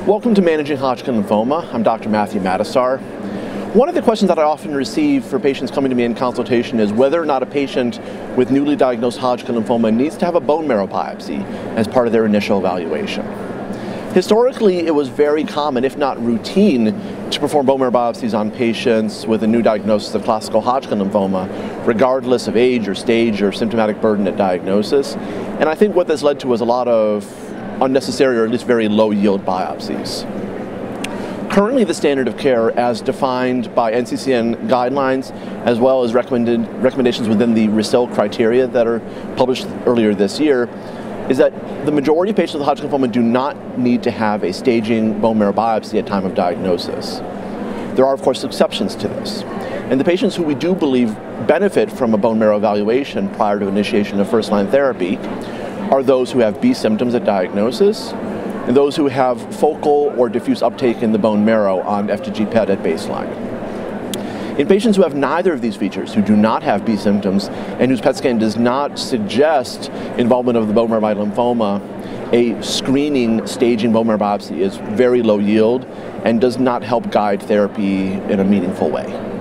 Welcome to Managing Hodgkin Lymphoma. I'm Dr. Matasar. One of the questions that I often receive for patients coming to me in consultation is whether or not a patient with newly diagnosed Hodgkin lymphoma needs to have a bone marrow biopsy as part of their initial evaluation. Historically, it was very common, if not routine, to perform bone marrow biopsies on patients with a new diagnosis of classical Hodgkin lymphoma, regardless of age or stage or symptomatic burden at diagnosis. And I think what this led to was a lot of unnecessary or at least very low yield biopsies. Currently, the standard of care, as defined by NCCN guidelines, as well as recommendations within the RECIL criteria that are published earlier this year, is that the majority of patients with Hodgkin lymphoma do not need to have a staging bone marrow biopsy at time of diagnosis. There are, of course, exceptions to this. And the patients who we do believe benefit from a bone marrow evaluation prior to initiation of first-line therapy are those who have B symptoms at diagnosis, and those who have focal or diffuse uptake in the bone marrow on FDG-PET at baseline. In patients who have neither of these features, who do not have B symptoms, and whose PET scan does not suggest involvement of the bone marrow by lymphoma, a screening staging bone marrow biopsy is very low yield and does not help guide therapy in a meaningful way.